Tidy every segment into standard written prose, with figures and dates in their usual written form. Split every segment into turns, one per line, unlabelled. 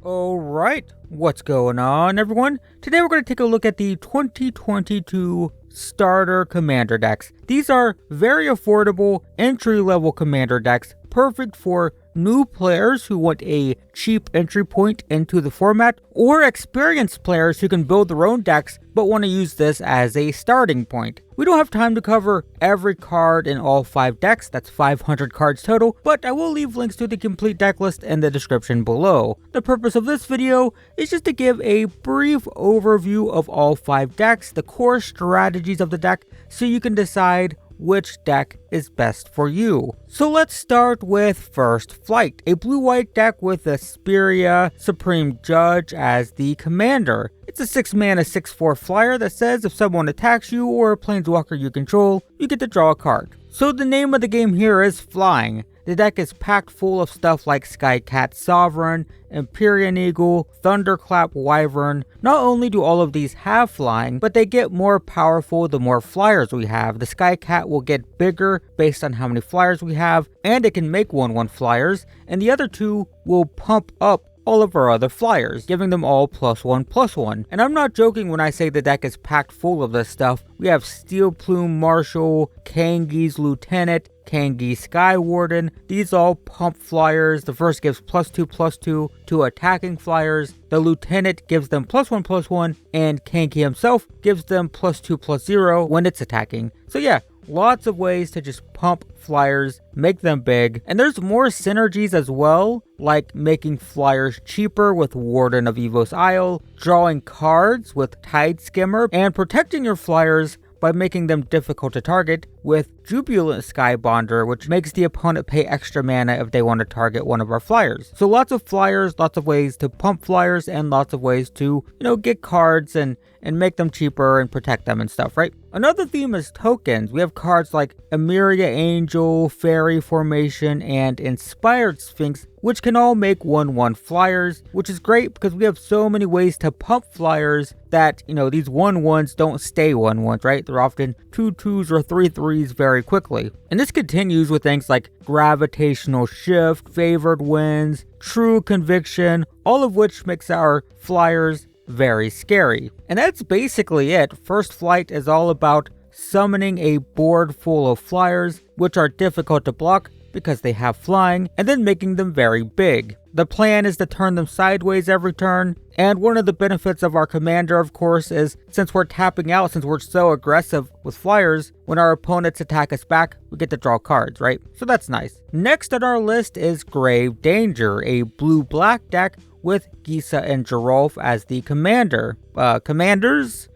Alright, what's going on everyone? Today we're going to take a look at the 2022 starter commander decks. These are very affordable entry-level commander decks, perfect for new players who want a cheap entry point into the format, or experienced players who can build their own decks but want to use this as a starting point. We don't have time to cover every card in all 5 decks, that's 500 cards total, but I will leave links to the complete deck list in the description below. The purpose of this video is just to give a brief overview of all 5 decks, the core strategies of the deck, so you can decide which deck is best for you. So let's start with First Flight, a blue-white deck with Asperia Supreme Judge as the commander. It's a 6-mana 6/4 flyer that says if someone attacks you or a planeswalker you control, you get to draw a card. So the name of the game here is Flying. The deck is packed full of stuff like Skycat Sovereign, Empyrean Eagle, Thunderclap Wyvern. Not only do all of these have flying, but they get more powerful the more flyers we have. The Skycat will get bigger based on how many flyers we have, and it can make 1/1 flyers, and the other two will pump up all of our other flyers, giving them all +1/+1. And I'm not joking when I say the deck is packed full of this stuff. We have Steel Plume Marshal, Kangi's Lieutenant, Kangi Sky Warden. These all pump flyers. The first gives +2/+2 to attacking flyers. The Lieutenant gives them +1/+1, and Kangi himself gives them +2/+0 when it's attacking. So yeah, lots of ways to just pump flyers, make them big. And there's more synergies as well, like making flyers cheaper with Warden of Evos Isle, drawing cards with Tide Skimmer, and protecting your flyers by making them difficult to target with Jubilant Skybonder, which makes the opponent pay extra mana if they want to target one of our flyers. So lots of flyers, lots of ways to pump flyers, and lots of ways to, get cards and make them cheaper and protect them and stuff, right? Another theme is tokens. We have cards like Emeria Angel, Fairy Formation, and Inspired Sphinx, which can all make 1/1 flyers, which is great because we have so many ways to pump flyers that, these 1/1s don't stay 1/1s, right? They're often 2/2s or 3/3s very quickly. And this continues with things like Gravitational Shift, Favored Winds, True Conviction, all of which makes our flyers very scary. And that's basically it. First Flight is all about summoning a board full of flyers, which are difficult to block because they have flying, and then making them very big. The plan is to turn them sideways every turn, and one of the benefits of our commander, of course, is since we're tapping out, since we're so aggressive with flyers, when our opponents attack us back, we get to draw cards, right? So that's nice. Next on our list is Grave Danger, a blue-black deck with Gisa and Geralf as the commander.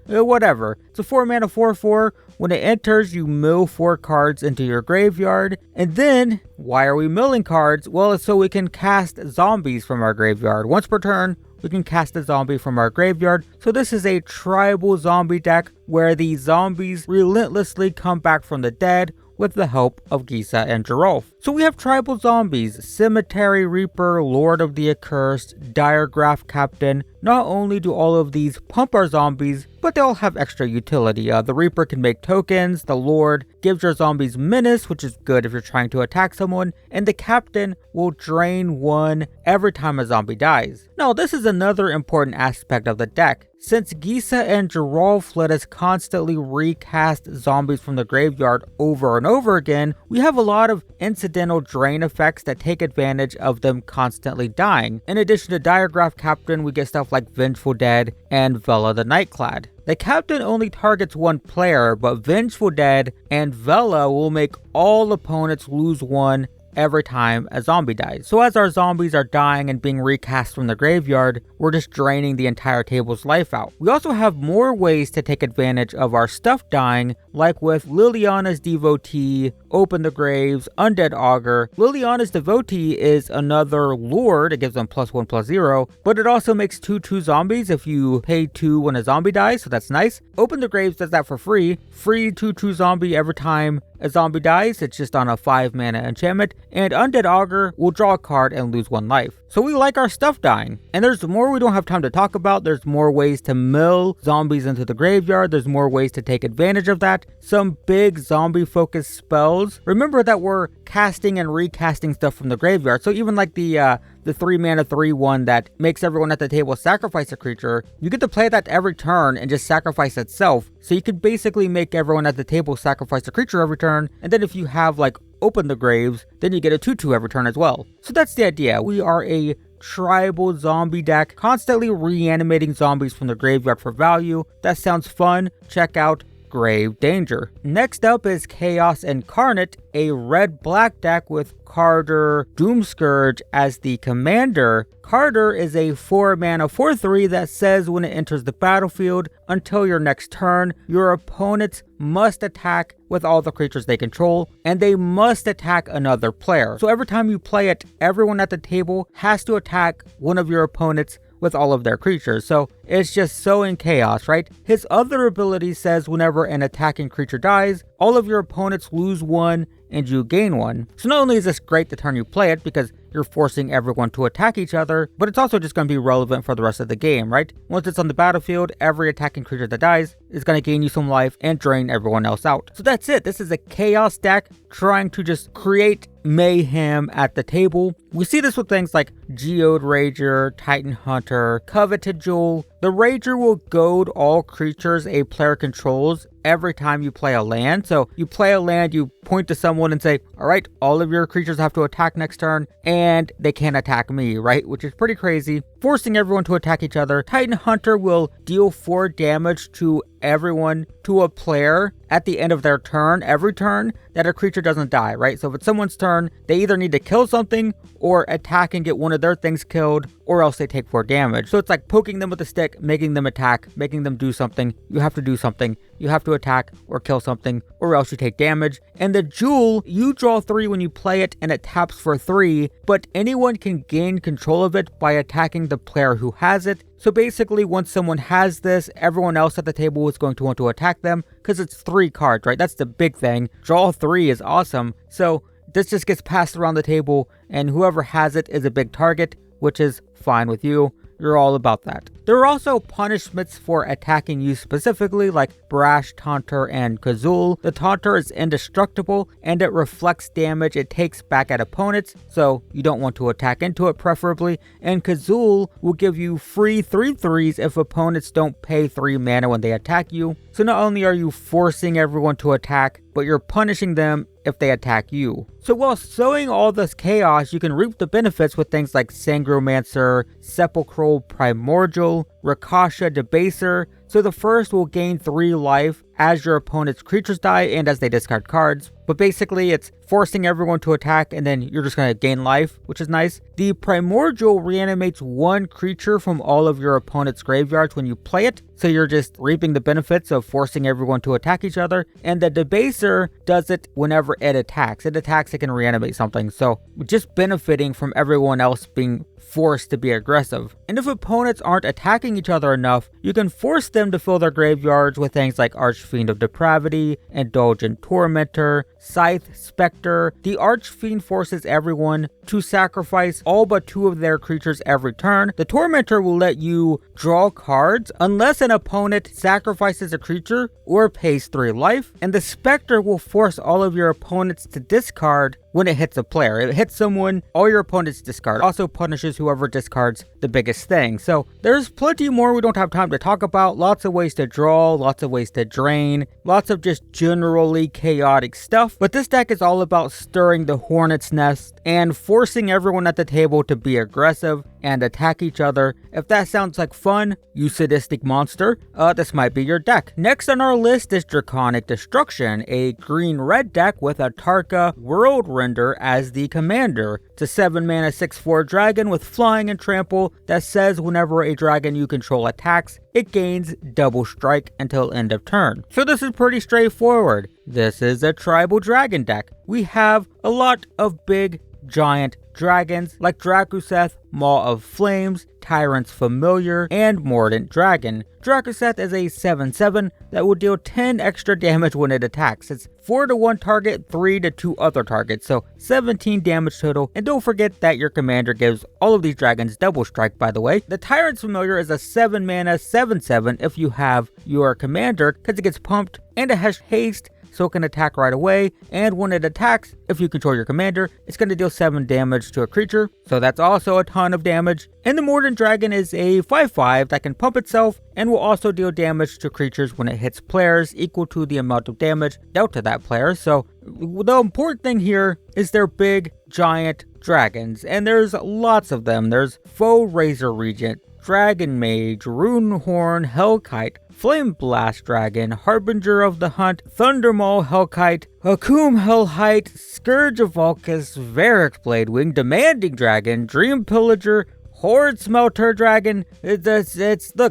Whatever. It's a 4-mana 4/4. When it enters, you mill 4 cards into your graveyard. And then, why are we milling cards? Well, it's so we can cast zombies from our graveyard. Once per turn, we can cast a zombie from our graveyard. So this is a tribal zombie deck where the zombies relentlessly come back from the dead with the help of Gisa and Geralf. So we have tribal zombies, Cemetery Reaper, Lord of the Accursed, Diregraph Captain. Not only do all of these pump our zombies, but they all have extra utility. The Reaper can make tokens, the Lord gives your zombies menace, which is good if you're trying to attack someone, and the Captain will drain 1 every time a zombie dies. Now this is another important aspect of the deck. Since Gisa and Geralf let us constantly recast zombies from the graveyard over and over again, we have a lot of incidental drain effects that take advantage of them constantly dying. In addition to Diregraph Captain, we get stuff like Vengeful Dead and Vela the Nightclad. The Captain only targets 1 player, but Vengeful Dead and Vela will make all opponents lose 1 every time a zombie dies. So as our zombies are dying and being recast from the graveyard, we're just draining the entire table's life out. We also have more ways to take advantage of our stuff dying, like with Liliana's Devotee, Open the Graves, Undead Augur. Liliana's Devotee is another lord, it gives them +1/+0, but it also makes 2/2 zombies if you pay 2 when a zombie dies, so that's nice. Open the Graves does that for free 2/2 zombie every time a zombie dies, it's just on a 5-mana enchantment, and Undead Augur will draw a card and lose 1 life. So we like our stuff dying. And there's more we don't have time to talk about. There's more ways to mill zombies into the graveyard. There's more ways to take advantage of that. Some big zombie focused spells. Remember that we're casting and recasting stuff from the graveyard. So even like the 3 mana 3/1 that makes everyone at the table sacrifice a creature, you get to play that every turn and just sacrifice itself. So you could basically make everyone at the table sacrifice a creature every turn, and then if you have like open the graves, then you get a 2/2 every turn as well. So that's the idea. We are a tribal zombie deck, constantly reanimating zombies from the graveyard for value. That sounds fun. Check out Grave Danger. Next up is Chaos Incarnate, a red-black deck with Carter Doomscourge as the commander. Carter is a 4-mana 4/3 that says when it enters the battlefield, until your next turn, your opponents must attack with all the creatures they control, and they must attack another player. So every time you play it, everyone at the table has to attack one of your opponents with all of their creatures. So it's just so in chaos, right? His other ability says whenever an attacking creature dies, all of your opponents lose 1 and you gain 1. So not only is this great the turn you play it because you're forcing everyone to attack each other, but it's also just going to be relevant for the rest of the game, right? Once it's on the battlefield, every attacking creature that dies is going to gain you some life and drain everyone else out. So that's it. This is a chaos deck trying to just create mayhem at the table. We see this with things like Geode Rager, Titan Hunter, Coveted Jewel. The Rager will goad all creatures a player controls every time you play a land. So you play a land, you point to someone and say, all right, all of your creatures have to attack next turn and they can't attack me, right? Which is pretty crazy, forcing everyone to attack each other. Titan Hunter will deal 4 damage to everyone, to a player at the end of their turn, every turn that a creature doesn't die, right? So if it's someone's turn, they either need to kill something or attack and get one of their things killed, or else they take 4 damage. So it's like poking them with a stick, making them attack, making them do something. You have to do something. You have to attack or kill something, or else you take damage. And the Jewel, you draw 3 when you play it and it taps for 3, but anyone can gain control of it by attacking the player who has it. So basically, once someone has this, everyone else at the table is going to want to attack them because it's 3 cards, right? That's the big thing. Draw 3 is awesome. So this just gets passed around the table and whoever has it is a big target, which is fine with you. You're all about that. There are also punishments for attacking you specifically, like Brash, Taunter, and Kazul. The Taunter is indestructible and it reflects damage it takes back at opponents, so you don't want to attack into it preferably. And Kazul will give you free 3/3s if opponents don't pay 3 mana when they attack you. So not only are you forcing everyone to attack, but you're punishing them if they attack you. So while sowing all this chaos, you can reap the benefits with things like Sangromancer, Sepulchral Primordial, Rakasha Debaser. So the first will gain 3 life as your opponent's creatures die and as they discard cards. But basically it's forcing everyone to attack and then you're just going to gain life, which is nice. The Primordial reanimates 1 creature from all of your opponent's graveyards when you play it. So you're just reaping the benefits of forcing everyone to attack each other. And the Debaser does it whenever it attacks. It attacks, it can reanimate something. So just benefiting from everyone else being forced to be aggressive. And if opponents aren't attacking each other enough, you can force them to fill their graveyards with things like Archfiend of Depravity, Indulgent Tormentor, Scythe Spectre. The Archfiend forces everyone to sacrifice all but 2 of their creatures every turn. The Tormentor will let you draw cards unless an opponent sacrifices a creature or pays 3 life. And the Spectre will force all of your opponents to discard when it hits a player. If it hits someone, all your opponents discard. Also punishes whoever discards the biggest thing. So there's plenty more we don't have time to talk about. Lots of ways to draw, lots of ways to drain, lots of just generally chaotic stuff. But this deck is all about stirring the hornet's nest and forcing everyone at the table to be aggressive and attack each other. If that sounds like fun, you sadistic monster, this might be your deck. Next on our list is Draconic Destruction, a green-red deck with a Tarka World Render as the commander. It's a 7-mana 6/4 dragon with flying and trample that says whenever a dragon you control attacks, it gains double strike until end of turn. So this is pretty straightforward. This is a tribal dragon deck. We have a lot of big giant dragons like Drakuseth, Maw of Flames, Tyrant's Familiar, and Mordant Dragon. Drakuseth is a 7/7 that will deal 10 extra damage when it attacks. It's 4 to 1 target, 3 to 2 other targets, so 17 damage total. And don't forget that your commander gives all of these dragons double strike, by the way. The Tyrant's Familiar is a 7 mana 7/7 if you have your commander, because it gets pumped and it has haste, so it can attack right away, and when it attacks, if you control your commander, it's going to deal 7 damage to a creature, so that's also a ton of damage. And the Mordant Dragon is a 5/5 that can pump itself, and will also deal damage to creatures when it hits players, equal to the amount of damage dealt to that player. So the important thing here is they're big, giant dragons, and there's lots of them. There's Foe Razor Regent, Dragon Mage, Runehorn Hellkite, Flame Blast Dragon, Harbinger of the Hunt, Thundermaw Hellkite, Hakum Hellkite, Scourge of Valkus, Varix Bladewing, Demanding Dragon, Dream Pillager, Horde Smelter Dragon. Look,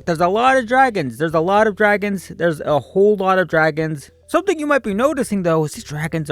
there's a lot of dragons. There's a lot of dragons. There's a whole lot of dragons. Something you might be noticing though is these dragons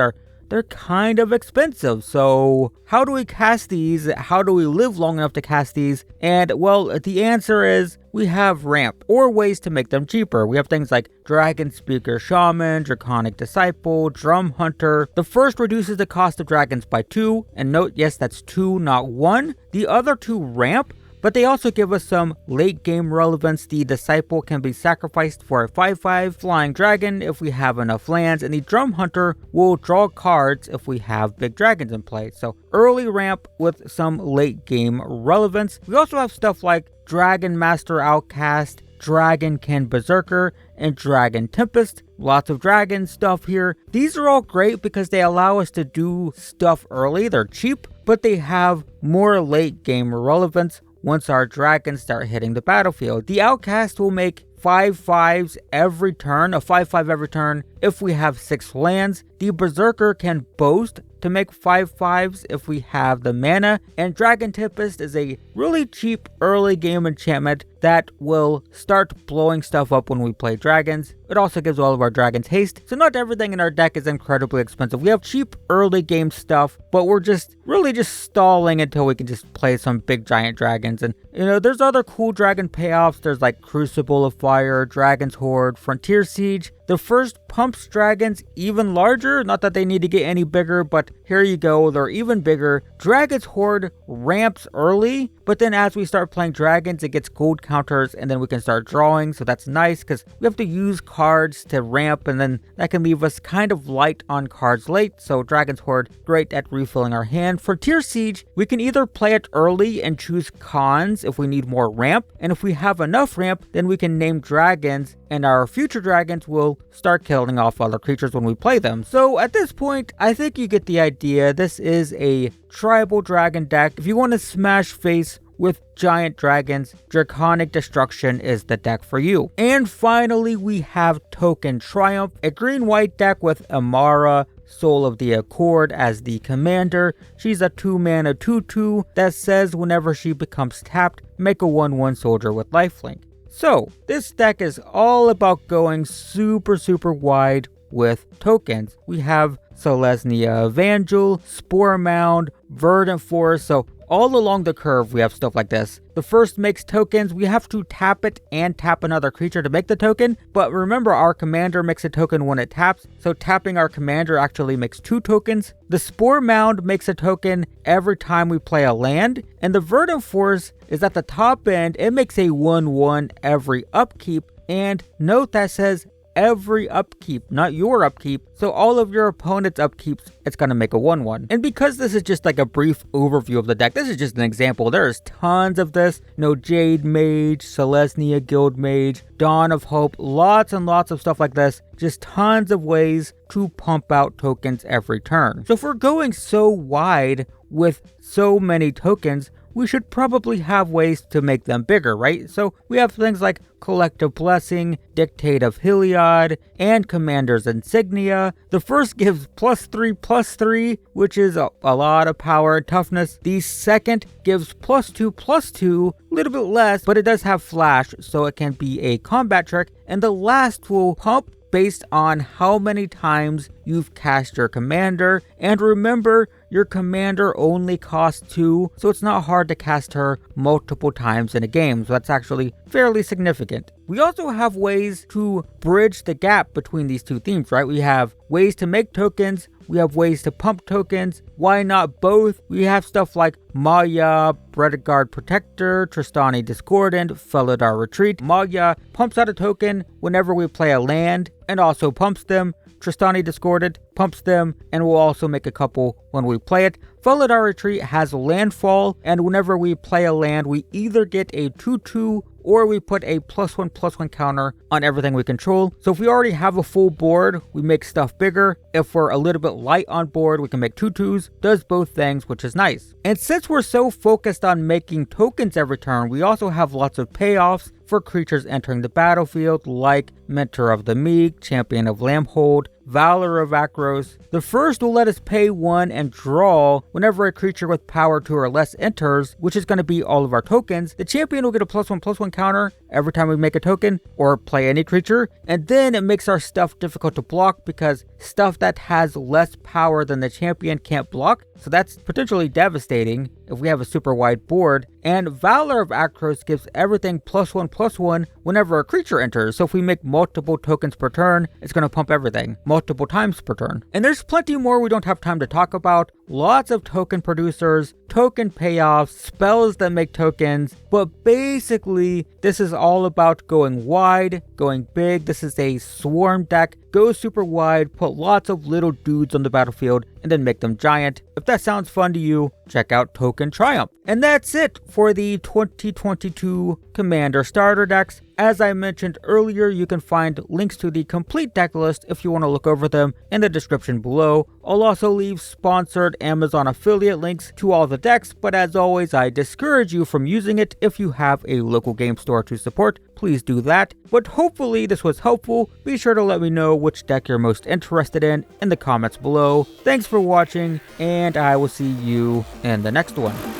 they're kind of expensive. So how do we cast these? How do we live long enough to cast these? And well, the answer is we have ramp or ways to make them cheaper. We have things like Dragon Speaker Shaman, Draconic Disciple, Drum Hunter. The first reduces the cost of dragons by 2. And note, yes, that's 2, not 1. The other 2 ramp, but they also give us some late game relevance. The Disciple can be sacrificed for a 5/5 flying dragon if we have enough lands, and the Drum Hunter will draw cards if we have big dragons in play. So early ramp with some late game relevance. We also have stuff like Dragon Master Outcast, Dragonkin Berserker, and Dragon Tempest. Lots of dragon stuff here. These are all great because they allow us to do stuff early. They're cheap, but they have more late game relevance once our dragons start hitting the battlefield. The Outcast will make 5/5s every turn, a 5/5 every turn if we have 6 lands. The Berserker can boast to make 5/5s if we have the mana, and Dragon Tempest is a really cheap early game enchantment that will start blowing stuff up when we play dragons. It also gives all of our dragons haste, so not everything in our deck is incredibly expensive. We have cheap early game stuff, but we're just stalling until we can just play some big giant dragons. And there's other cool dragon payoffs. There's like Crucible of Fire, Dragon's Horde, Frontier Siege. The first pumps dragons even larger, not that they need to get any bigger, but here you go, they're even bigger. Dragon's Horde ramps early, but then as we start playing dragons, it gets gold counters, and then we can start drawing, so that's nice, because we have to use cards to ramp, and then that can leave us kind of light on cards late, so Dragon's Horde, great at refilling our hand. Frontier Siege, we can either play it early and choose cons if we need more ramp, and if we have enough ramp, then we can name dragons, and our future dragons will start killing off other creatures when we play them. So at this point, I think you get the idea. This is a tribal dragon deck. If you want to smash face with giant dragons, Draconic Destruction is the deck for you. And finally, we have Token Triumph, a green-white deck with Amara, Soul of the Accord, as the commander. She's a 2-mana 2/2 that says whenever she becomes tapped, make a 1/1 soldier with lifelink. So, this deck is all about going super wide with tokens. We have Selsnya Evangel, Spore Mound, Verdant Forest, so all along the curve we have stuff like this. The first makes tokens. We have to tap it and tap another creature to make the token, but remember our commander makes a token when it taps, so tapping our commander actually makes 2 tokens. The Spore Mound makes a token every time we play a land, and the Verdant Forest is at the top end. It makes a 1/1 every upkeep, and note that says every upkeep, not your upkeep. So all of your opponent's upkeeps, it's going to make a 1/1. And because this is just like a brief overview of the deck, this is just an example. There's tons of this. Jade Mage, Selsnya Guild Mage, Dawn of Hope, lots and lots of stuff like this. Just tons of ways to pump out tokens every turn. So if we're going so wide with so many tokens, we should probably have ways to make them bigger, right? So we have things like Collective Blessing, Dictate of Heliod, and Commander's Insignia. The first gives +3/+3, which is a lot of power and toughness. The second gives +2/+2, a little bit less, but it does have flash, so it can be a combat trick. And the last will pump based on how many times you've cast your commander, and remember, your commander only costs 2, so it's not hard to cast her multiple times in a game, so that's actually fairly significant. We also have ways to bridge the gap between these two themes, right? We have ways to make tokens, we have ways to pump tokens. Why not both? We have stuff like Maya, Bredegard Protector, Tristani Discordant, Felidar Retreat. Maya pumps out a token whenever we play a land, and also pumps them. Tristani Discordant pumps them, and we'll also make a couple when we play it. Felidar Retreat has landfall, and whenever we play a land, we either get a 2/2 or we put a +1/+1 counter on everything we control. So if we already have a full board, we make stuff bigger. If we're a little bit light on board, we can make 2/2s. Does both things, which is nice. And since we're so focused on making tokens every turn, we also have lots of payoffs for creatures entering the battlefield, like Mentor of the Meek, Champion of Lambhold, Valor of Rakdos. The first will let us pay 1 and draw whenever a creature with power 2 or less enters, which is going to be all of our tokens. The champion will get a +1/+1 counter every time we make a token or play any creature, and then it makes our stuff difficult to block because stuff that has less power than the champion can't block, so that's potentially devastating if we have a super wide board. And Valor of Rakdos gives everything +1/+1 whenever a creature enters, so if we make multiple tokens per turn, it's going to pump everything multiple times per turn. And there's plenty more we don't have time to talk about. Lots of token producers, token payoffs, spells that make tokens, but basically this is all about going wide, going big. This is a swarm deck. Go super wide, put lots of little dudes on the battlefield, and then make them giant. If that sounds fun to you, check out Token Triumph. And that's it for the 2022 Commander starter decks. As I mentioned earlier, you can find links to the complete deck list if you want to look over them in the description below. I'll also leave sponsored Amazon affiliate links to all the decks, but as always, I discourage you from using it. If you have a local game store to support, please do that. But hopefully this was helpful. Be sure to let me know which deck you're most interested in the comments below. Thanks for watching, and I will see you in the next one.